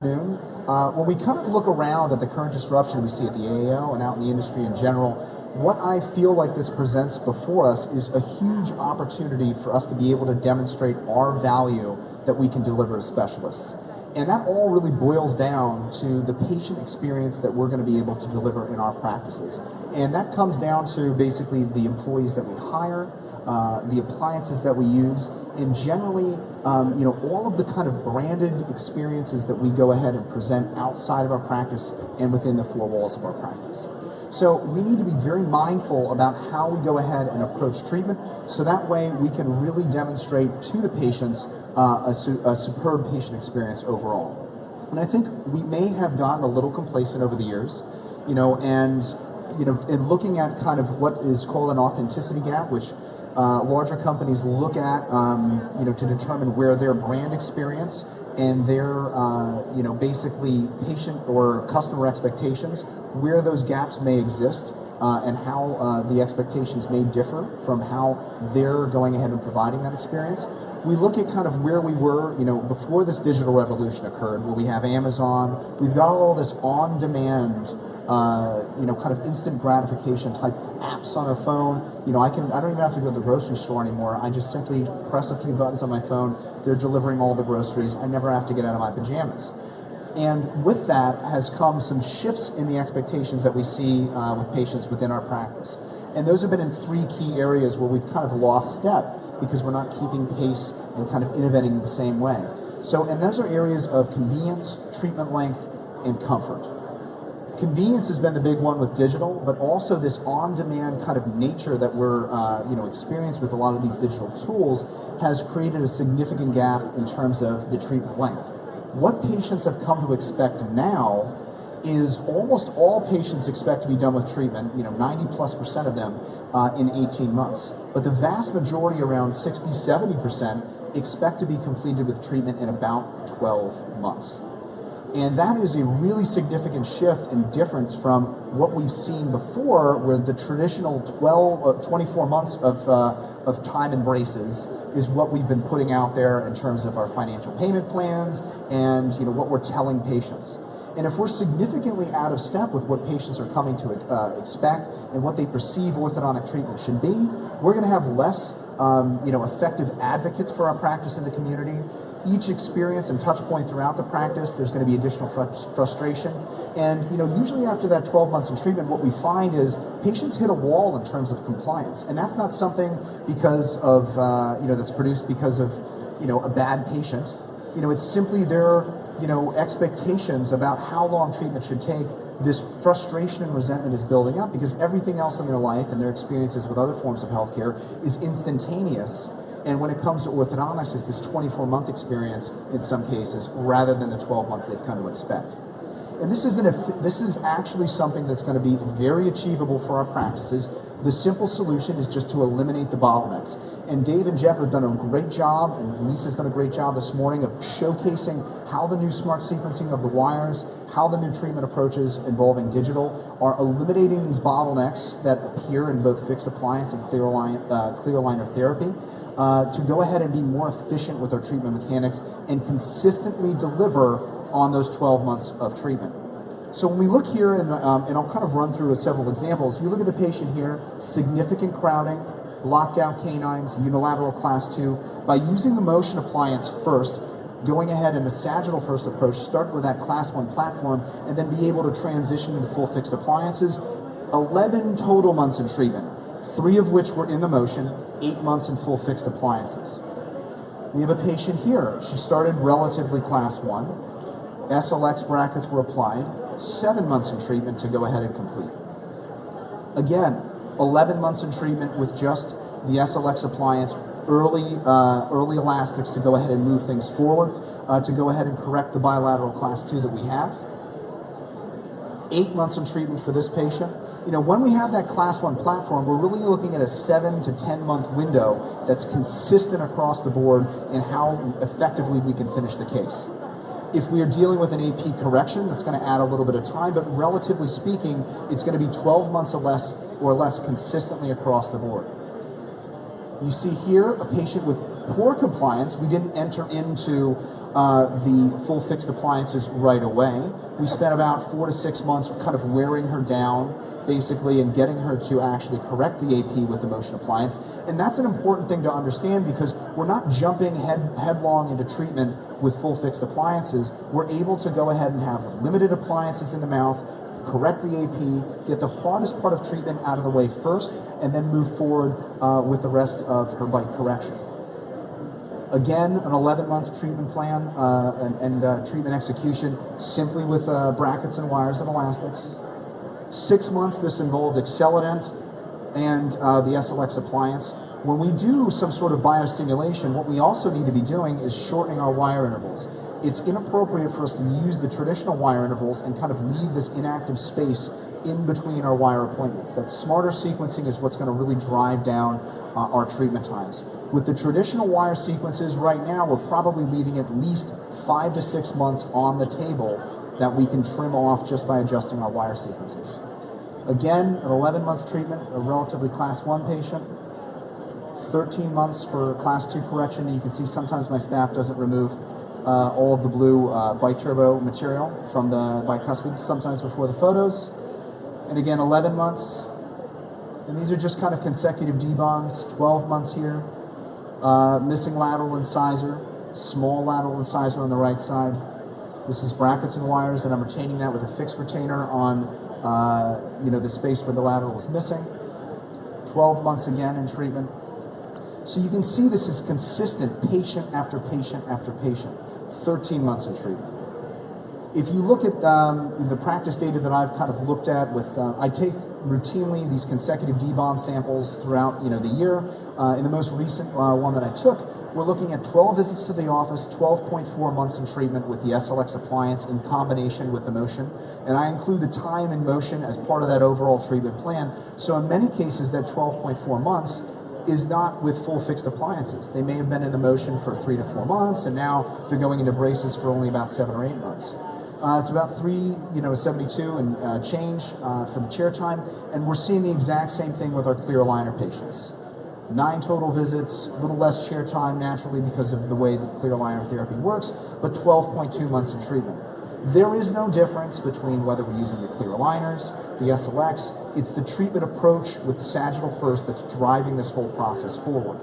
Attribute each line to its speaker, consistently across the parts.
Speaker 1: When we kind of look around at the current disruption we see at the AAO and out in the industry in general, what I feel like this presents before us is a huge opportunity for us to be able to demonstrate our value that we can deliver as specialists. And that all really boils down to the patient experience that we're going to be able to deliver in our practices. And that comes down to basically the employees that we hire, the appliances that we use, and generally, all of the kind of branded experiences that we go ahead and present outside of our practice and within the four walls of our practice. So we need to be very mindful about how we go ahead and approach treatment, so that way we can really demonstrate to the patients a superb patient experience overall. And I think we may have gotten a little complacent over the years, in looking at kind of what is called an authenticity gap, which larger companies look at, to determine where their brand experience and their, basically patient or customer expectations, where those gaps may exist, and how the expectations may differ from how they're going ahead and providing that experience. We look at kind of where we were, before this digital revolution occurred, where we have Amazon, we've got all this on-demand, kind of instant gratification type apps on our phone. I don't even have to go to the grocery store anymore. I just simply press a few buttons on my phone. They're delivering all the groceries. I never have to get out of my pajamas. And with that has come some shifts in the expectations that we see with patients within our practice. And those have been in three key areas where we've kind of lost step because we're not keeping pace and kind of innovating in the same way. And those are areas of convenience, treatment length, and comfort. Convenience has been the big one with digital, but also this on-demand kind of nature that we're, experienced with a lot of these digital tools has created a significant gap in terms of the treatment length. What patients have come to expect now is almost all patients expect to be done with treatment, 90+% of them in 18 months. But the vast majority, around 60-70%, expect to be completed with treatment in about 12 months. And that is a really significant shift and difference from what we've seen before, where the traditional 24 months of time and braces is what we've been putting out there in terms of our financial payment plans and what we're telling patients. And if we're significantly out of step with what patients are coming to expect and what they perceive orthodontic treatment should be, we're going to have less effective advocates for our practice in the community. Each experience and touch point throughout the practice, there's going to be additional frustration. And usually after that 12 months in treatment, what we find is patients hit a wall in terms of compliance. And that's not something because of, that's produced because of, a bad patient. It's simply their, expectations about how long treatment should take. This frustration and resentment is building up because everything else in their life and their experiences with other forms of healthcare is instantaneous. And when it comes to orthodontics, it's this 24-month experience in some cases rather than the 12 months they've come to expect. And this is actually something that's going to be very achievable for our practices. The simple solution is just to eliminate the bottlenecks. And Dave and Jeff have done a great job, and Lisa's done a great job this morning of showcasing how the new smart sequencing of the wires, how the new treatment approaches involving digital are eliminating these bottlenecks that appear in both fixed appliance and clear aligner therapy. To go ahead and be more efficient with our treatment mechanics and consistently deliver on those 12 months of treatment. So when we look here, and I'll kind of run through several examples, you look at the patient here, significant crowding, blocked out canines, unilateral class 2. By using the motion appliance first, going ahead in a sagittal first approach, start with that class 1 platform, and then be able to transition into full fixed appliances. 11 total months in treatment, 3 of which were in the motion, 8 months in full fixed appliances. We have a patient here. She started relatively class 1. SLX brackets were applied, 7 months in treatment to go ahead and complete. Again, 11 months in treatment with just the SLX appliance, early elastics to go ahead and move things forward, to go ahead and correct the bilateral class 2 that we have. 8 months in treatment for this patient. When we have that class 1 platform, we're really looking at a 7 to 10 month window that's consistent across the board in how effectively we can finish the case. If we are dealing with an AP correction, that's going to add a little bit of time, but relatively speaking, it's going to be 12 months or less consistently across the board. You see here a patient with poor compliance, we didn't enter into the full fixed appliances right away. We spent about 4 to 6 months kind of wearing her down, basically, and getting her to actually correct the AP with the motion appliance. And that's an important thing to understand, because we're not jumping headlong into treatment with full fixed appliances. We're able to go ahead and have limited appliances in the mouth, correct the AP, get the hardest part of treatment out of the way first, and then move forward with the rest of her bite correction. Again, an 11-month treatment plan and treatment execution simply with brackets and wires and elastics. 6 months, this involved Accelerant and the SLX appliance. When we do some sort of biostimulation, what we also need to be doing is shortening our wire intervals. It's inappropriate for us to use the traditional wire intervals and kind of leave this inactive space in between our wire appointments. That smarter sequencing is what's going to really drive down our treatment times. With the traditional wire sequences right now, we're probably leaving at least 5 to 6 months on the table that we can trim off just by adjusting our wire sequences. Again, an 11-month treatment, a relatively class 1 patient, 13 months for class 2 correction. You can see sometimes my staff doesn't remove all of the blue bite turbo material from the bicuspids, sometimes before the photos. And again, 11 months. And these are just kind of consecutive debonds, 12 months here. Missing lateral incisor, small lateral incisor on the right side. This is brackets and wires, and I'm retaining that with a fixed retainer on the space where the lateral is missing. 12 months again in treatment. So you can see this is consistent patient after patient after patient. 13 months in treatment. If you look at the practice data that I've kind of looked at with, I take routinely these consecutive debond samples throughout the year. In the most recent one that I took, we're looking at 12 visits to the office, 12.4 months in treatment with the SLX appliance in combination with the motion. And I include the time and motion as part of that overall treatment plan. So in many cases, that 12.4 months is not with full fixed appliances. They may have been in the motion for 3 to 4 months, and now they're going into braces for only about 7 or 8 months. It's about 372 and change for the chair time, and we're seeing the exact same thing with our clear aligner patients. 9 total visits, a little less chair time naturally because of the way that clear aligner therapy works, but 12.2 months in treatment. There is no difference between whether we're using the clear aligners, the SLX. It's the treatment approach with the sagittal first that's driving this whole process forward.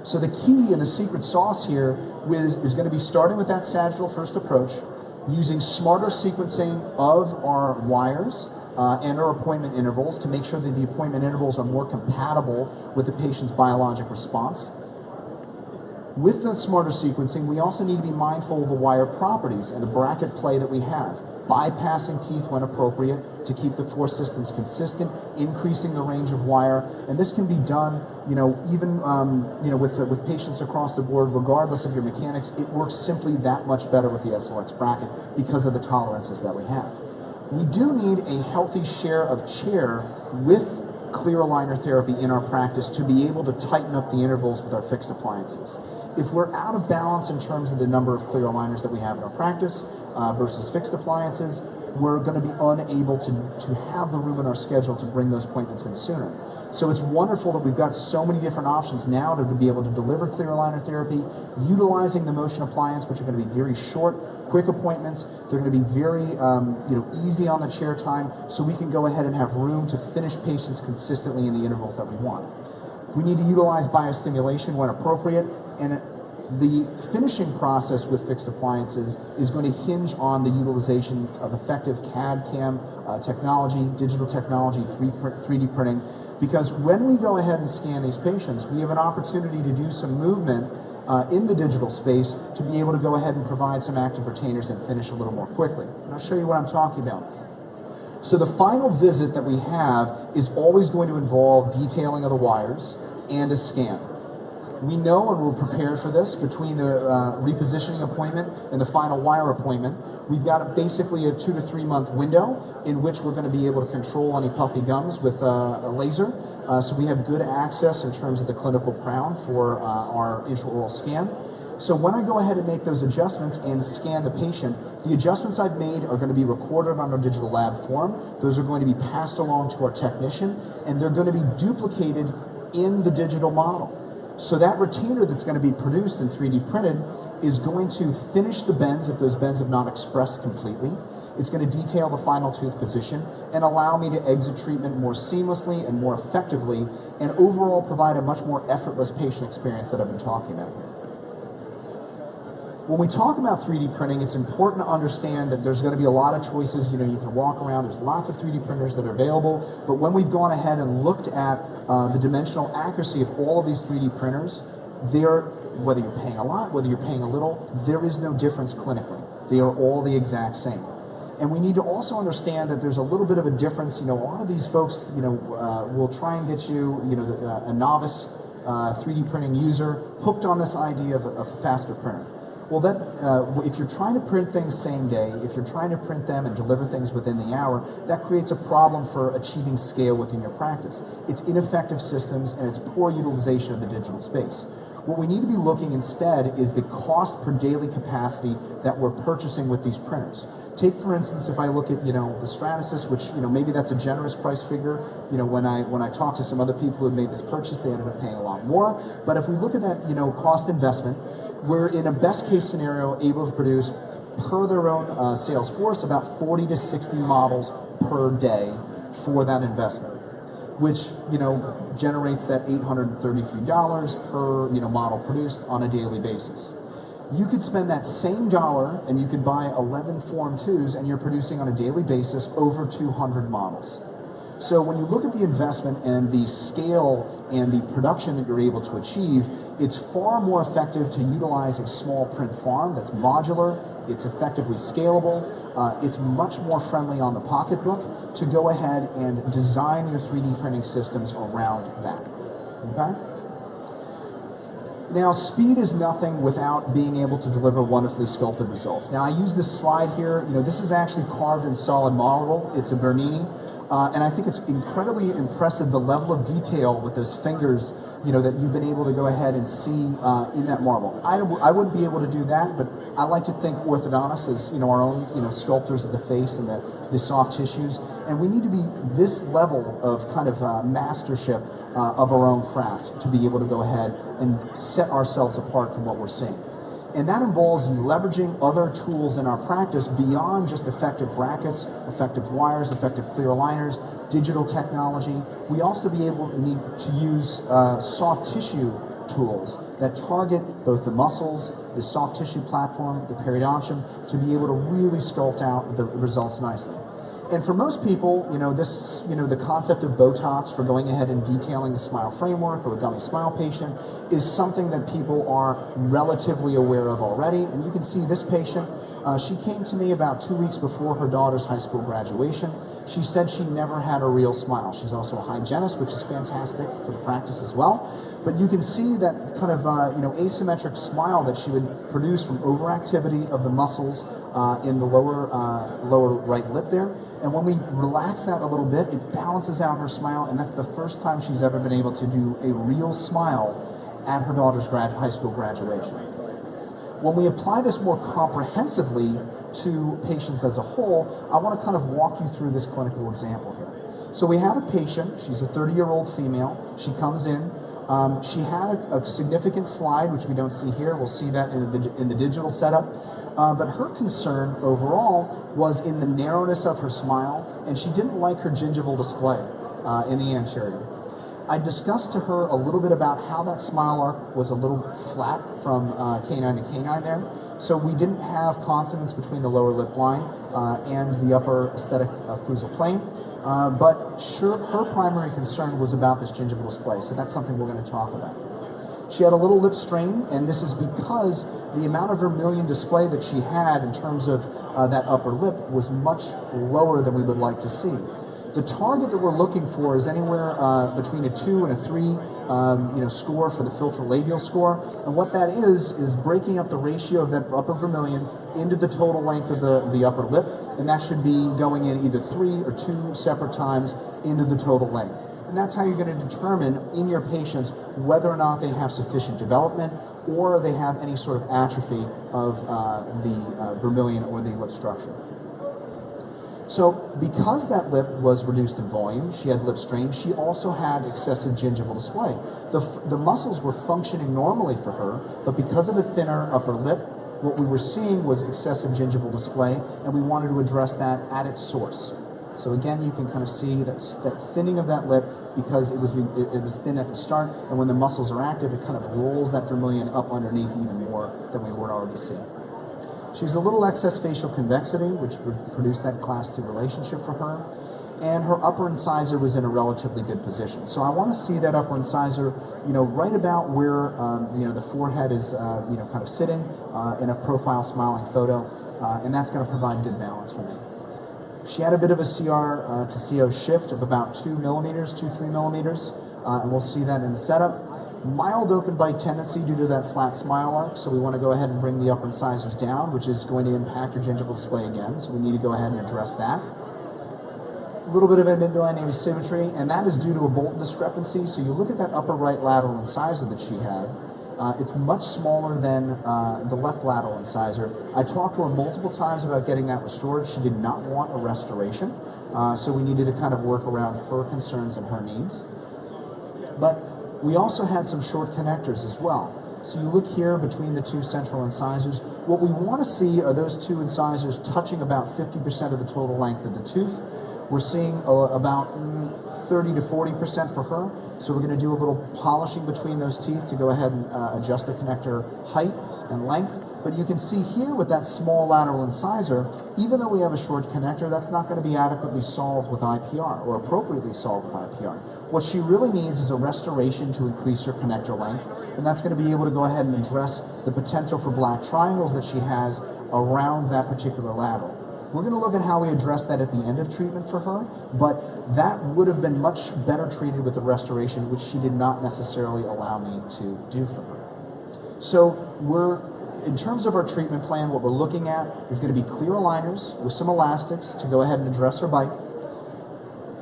Speaker 1: So the key and the secret sauce here is going to be starting with that sagittal first approach, using smarter sequencing of our wires and our appointment intervals to make sure that the appointment intervals are more compatible with the patient's biologic response. With the smarter sequencing, we also need to be mindful of the wire properties and the bracket play that we have, bypassing teeth when appropriate to keep the force systems consistent, increasing the range of wire, and this can be done, even with patients across the board, regardless of your mechanics. It works simply that much better with the SLX bracket because of the tolerances that we have. We do need a healthy share of chair with clear aligner therapy in our practice to be able to tighten up the intervals with our fixed appliances. If we're out of balance in terms of the number of clear aligners that we have in our practice versus fixed appliances, we're going to be unable to have the room in our schedule to bring those appointments in sooner. So it's wonderful that we've got so many different options now to be able to deliver clear aligner therapy, utilizing the motion appliance, which are going to be very short, quick appointments. They're going to be very easy on the chair time, so we can go ahead and have room to finish patients consistently in the intervals that we want. We need to utilize biostimulation when appropriate, and the finishing process with fixed appliances is going to hinge on the utilization of effective CAD/CAM technology, digital technology, 3D printing, because when we go ahead and scan these patients, we have an opportunity to do some movement in the digital space to be able to go ahead and provide some active retainers and finish a little more quickly. And I'll show you what I'm talking about. So the final visit that we have is always going to involve detailing of the wires and a scan. We know, and we're prepared for this, between the repositioning appointment and the final wire appointment, we've got basically a 2 to 3 month window in which we're going to be able to control any puffy gums with a laser. So we have good access in terms of the clinical crown for our intraoral scan. So when I go ahead and make those adjustments and scan the patient, the adjustments I've made are going to be recorded on our digital lab form. Those are going to be passed along to our technician, and they're going to be duplicated in the digital model. So that retainer that's going to be produced and 3D printed is going to finish the bends if those bends have not expressed completely. It's going to detail the final tooth position and allow me to exit treatment more seamlessly and more effectively, and overall provide a much more effortless patient experience that I've been talking about here. When we talk about 3D printing, it's important to understand that there's going to be a lot of choices. You can walk around, there's lots of 3D printers that are available, but when we've gone ahead and looked at the dimensional accuracy of all of these 3D printers, whether you're paying a lot, whether you're paying a little, there is no difference clinically. They are all the exact same. And we need to also understand that there's a little bit of a difference. A lot of these folks, will try and get you, a novice 3D printing user hooked on this idea of a faster printer. Well, if you're trying to print things same day, if you're trying to print them and deliver things within the hour, that creates a problem for achieving scale within your practice. It's ineffective systems and it's poor utilization of the digital space. What we need to be looking instead is the cost per daily capacity that we're purchasing with these printers. Take, for instance, if I look at, the Stratasys, which, maybe that's a generous price figure. When I talk to some other people who have made this purchase, they ended up paying a lot more. But if we look at that, cost investment, we're in a best case scenario able to produce, per their own sales force, about 40 to 60 models per day for that investment, which, generates that $833 per, model produced on a daily basis. You could spend that same dollar and you could buy 11 Form 2s and you're producing on a daily basis over 200 models. So when you look at the investment and the scale and the production that you're able to achieve, it's far more effective to utilize a small print farm that's modular, it's effectively scalable, it's much more friendly on the pocketbook to go ahead and design your 3D printing systems around that, okay? Now, speed is nothing without being able to deliver wonderfully sculpted results. Now, I use this slide here. This is actually carved in solid marble. It's a Bernini. And I think it's incredibly impressive, the level of detail with those fingers, that you've been able to go ahead and see in that marble. I wouldn't be able to do that, but I like to think orthodontists as, our own, sculptors of the face and the soft tissues. And we need to be this level of kind of mastership of our own craft to be able to go ahead and set ourselves apart from what we're seeing. And that involves leveraging other tools in our practice beyond just effective brackets, effective wires, effective clear aligners, digital technology. We also need to use soft tissue tools that target both the muscles, the soft tissue platform, the periodontium, to be able to really sculpt out the results nicely. And for most people, the concept of Botox for going ahead and detailing the smile framework or a gummy smile patient is something that people are relatively aware of already. And you can see this patient, she came to me about 2 weeks before her daughter's high school graduation. She said she never had a real smile. She's also a hygienist, which is fantastic for the practice as well. But you can see that kind of asymmetric smile that she would produce from overactivity of the muscles in the lower right lip there. And when we relax that a little bit, it balances out her smile, and that's the first time she's ever been able to do a real smile at her daughter's high school graduation. When we apply this more comprehensively to patients as a whole, I want to kind of walk you through this clinical example here. So we have a patient, she's a 30-year-old female, she comes in, she had a significant slide, which we don't see here, we'll see that in the digital setup, but her concern overall was in the narrowness of her smile, and she didn't like her gingival display in the anterior. I discussed to her a little bit about how that smile arc was a little flat from canine to canine there. So we didn't have consonance between the lower lip line and the upper aesthetic occlusal plane. But her primary concern was about this gingival display, so that's something we're going to talk about. She had a little lip strain, and this is because the amount of vermilion display that she had in terms of that upper lip was much lower than we would like to see. The target that we're looking for is anywhere between a 2 and a 3 score for the filtrolabial score. And what that is breaking up the ratio of that upper vermilion into the total length of the upper lip. And that should be going in either 3 or 2 separate times into the total length. And that's how you're going to determine in your patients whether or not they have sufficient development or they have any sort of atrophy of the vermilion or the lip structure. So because that lip was reduced in volume, she had lip strain, she also had excessive gingival display. The muscles were functioning normally for her, but because of a thinner upper lip, what we were seeing was excessive gingival display, and we wanted to address that at its source. So again, you can kind of see that thinning of that lip because it was thin at the start, and when the muscles are active, it kind of rolls that vermilion up underneath even more than we were already seeing. She's a little excess facial convexity, which produced that class 2 relationship for her, and her upper incisor was in a relatively good position. So I want to see that upper incisor, right about where, the forehead is, kind of sitting in a profile smiling photo, and that's going to provide good balance for me. She had a bit of a CR to CO shift of about 2 millimeters, 2-3 millimeters, and we'll see that in the setup. Mild open bite tendency due to that flat smile arc, so we want to go ahead and bring the upper incisors down, which is going to impact her gingival display again, so we need to go ahead and address that. A little bit of a midline asymmetry, and that is due to a bolt discrepancy. So you look at that upper right lateral incisor that she had, it's much smaller than the left lateral incisor. I talked to her multiple times about getting that restored. She did not want a restoration, so we needed to kind of work around her concerns and her needs. But we also had some short connectors as well. So you look here between the 2 central incisors. What we want to see are those 2 incisors touching about 50% of the total length of the tooth. We're seeing about 30 to 40% for her. So we're going to do a little polishing between those teeth to go ahead and adjust the connector height and length. But you can see here with that small lateral incisor, even though we have a short connector, that's not going to be adequately solved with IPR or appropriately solved with IPR. What she really needs is a restoration to increase her connector length, and that's going to be able to go ahead and address the potential for black triangles that she has around that particular lateral. We're going to look at how we address that at the end of treatment for her, but that would have been much better treated with the restoration, which she did not necessarily allow me to do for her. So in terms of our treatment plan, what we're looking at is going to be clear aligners with some elastics to go ahead and address her bite,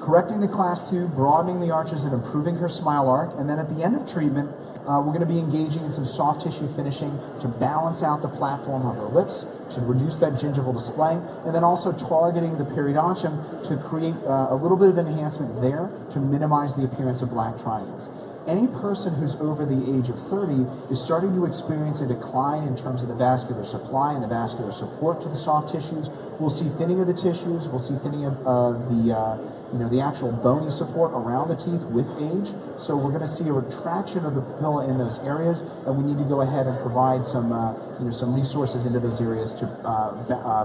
Speaker 1: correcting the class 2, broadening the arches and improving her smile arc, and then at the end of treatment, we're going to be engaging in some soft tissue finishing to balance out the platform of her lips, to reduce that gingival display, and then also targeting the periodontium to create a little bit of enhancement there to minimize the appearance of black triangles. Any person who's over the age of 30 is starting to experience a decline in terms of the vascular supply and the vascular support to the soft tissues. We'll see thinning of the tissues, we'll see thinning of the actual bony support around the teeth with age. So we're going to see a retraction of the papilla in those areas, and we need to go ahead and provide some resources into those areas to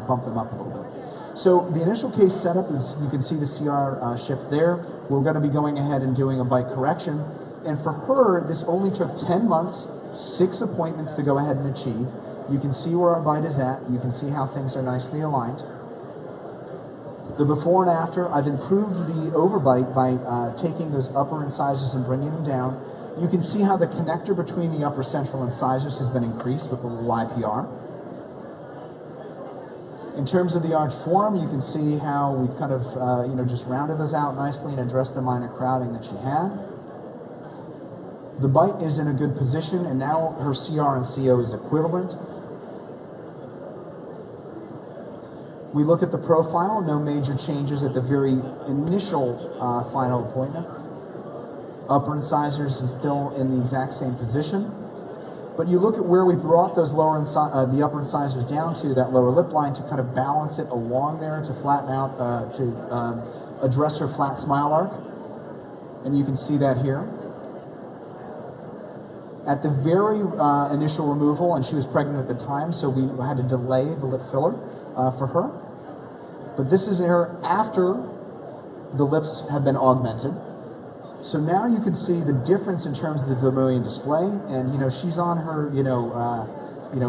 Speaker 1: bump them up a little bit. So the initial case setup is, you can see the CR shift there. We're going to be going ahead and doing a bite correction. And for her, this only took 10 months, 6 appointments to go ahead and achieve. You can see where our bite is at. You can see how things are nicely aligned. The before and after, I've improved the overbite by taking those upper incisors and bringing them down. You can see how the connector between the upper central incisors has been increased with a little IPR. In terms of the arch form, you can see how we've kind of just rounded those out nicely and addressed the minor crowding that she had. The bite is in a good position, and now her CR and CO is equivalent. We look at the profile, no major changes at the very initial final appointment. Upper incisors is still in the exact same position. But you look at where we brought those the upper incisors down to, that lower lip line, to kind of balance it along there, to flatten out, to address her flat smile arc. And you can see that here. At the very initial removal, and she was pregnant at the time, so we had to delay the lip filler for her. But this is her after the lips have been augmented. So now you can see the difference in terms of the vermilion display, and she's on her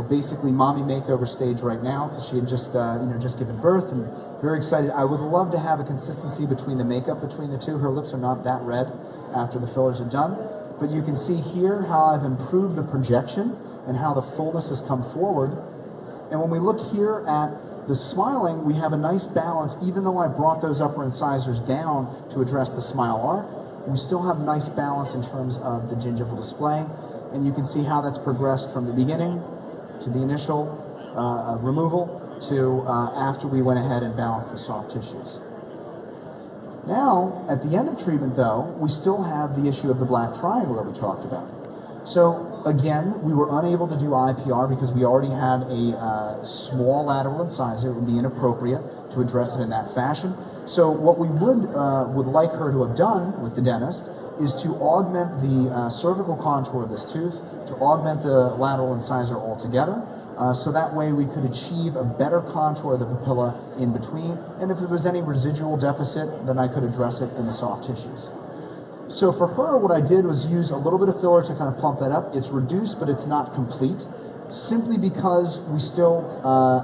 Speaker 1: basically mommy makeover stage right now, because she had just just given birth, and very excited. I would love to have a consistency between the makeup between the two. Her lips are not that red after the fillers are done. But you can see here how I've improved the projection and how the fullness has come forward. And when we look here at the smiling, we have a nice balance. Even though I brought those upper incisors down to address the smile arc, we still have nice balance in terms of the gingival display. And you can see how that's progressed from the beginning to the initial removal to after we went ahead and balanced the soft tissues. Now, at the end of treatment though, we still have the issue of the black triangle that we talked about. So again, we were unable to do IPR because we already had a small lateral incisor. It would be inappropriate to address it in that fashion. So what we would like her to have done with the dentist is to augment the cervical contour of this tooth, to augment the lateral incisor altogether, so that way we could achieve a better contour of the papilla in between, and if there was any residual deficit, then I could address it in the soft tissues. So for her, what I did was use a little bit of filler to kind of plump that up. It's reduced, but it's not complete, simply because we still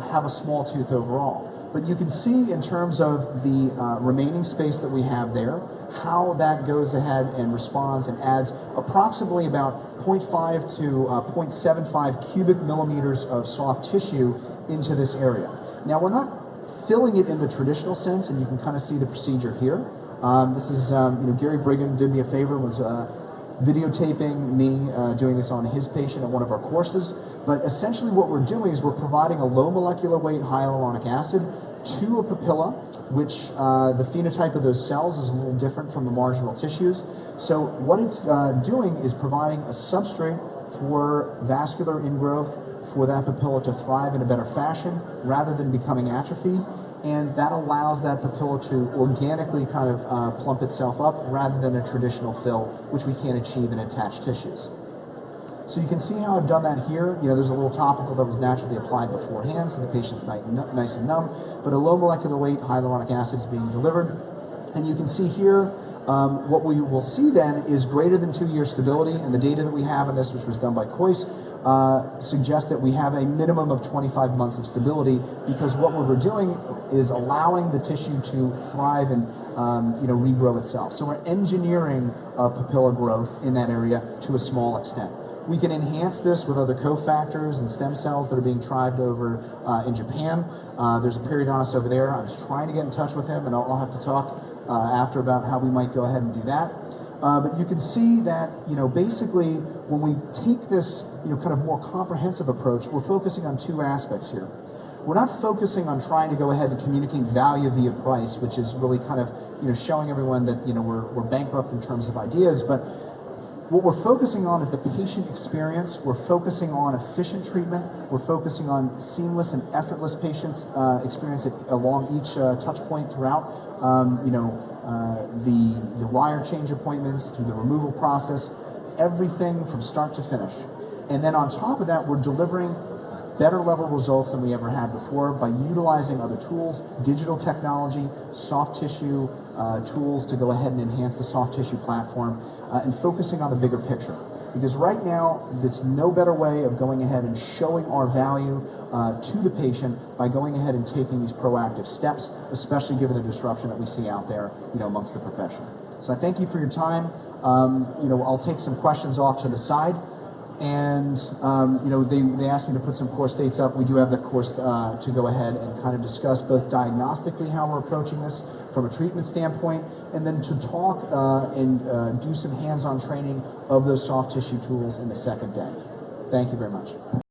Speaker 1: have a small tooth overall. But you can see in terms of the remaining space that we have there, how that goes ahead and responds and adds approximately about 0.5 to 0.75 cubic millimeters of soft tissue into this area. Now, we're not filling it in the traditional sense, and you can kind of see the procedure here. This is, Gary Brigham did me a favor, was videotaping me doing this on his patient at one of our courses. But essentially what we're doing is we're providing a low molecular weight hyaluronic acid to a papilla, which the phenotype of those cells is a little different from the marginal tissues. So what it's doing is providing a substrate for vascular ingrowth for that papilla to thrive in a better fashion rather than becoming atrophied. And that allows that papilla to organically kind of plump itself up rather than a traditional fill, which we can't achieve in attached tissues. So you can see how I've done that here. There's a little topical that was naturally applied beforehand, so the patient's nice and numb, but a low molecular weight hyaluronic acid is being delivered. And you can see here, what we will see then is greater than 2-year stability, and the data that we have on this, which was done by Coyce, suggests that we have a minimum of 25 months of stability, because what we're doing is allowing the tissue to thrive and regrow itself. So we're engineering papilla growth in that area to a small extent. We can enhance this with other cofactors and stem cells that are being tried over in Japan. There's a periodontist over there. I was trying to get in touch with him, and I'll have to talk after about how we might go ahead and do that. But you can see that, basically when we take this, kind of more comprehensive approach, we're focusing on two aspects here. We're not focusing on trying to go ahead and communicate value via price, which is really kind of, showing everyone that, we're bankrupt in terms of ideas, but what we're focusing on is the patient experience. We're focusing on efficient treatment. We're focusing on seamless and effortless patients experience along each touch point throughout. The wire change appointments through the removal process, everything from start to finish. And then on top of that, we're delivering better level results than we ever had before by utilizing other tools, digital technology, soft tissue tools to go ahead and enhance the soft tissue platform, and focusing on the bigger picture. Because right now, there's no better way of going ahead and showing our value to the patient by going ahead and taking these proactive steps, especially given the disruption that we see out there, amongst the profession. So I thank you for your time. I'll take some questions off to the side. And, they asked me to put some course dates up. We do have the course to go ahead and kind of discuss both diagnostically how we're approaching this from a treatment standpoint, and then to talk and do some hands-on training of those soft tissue tools in the second day. Thank you very much.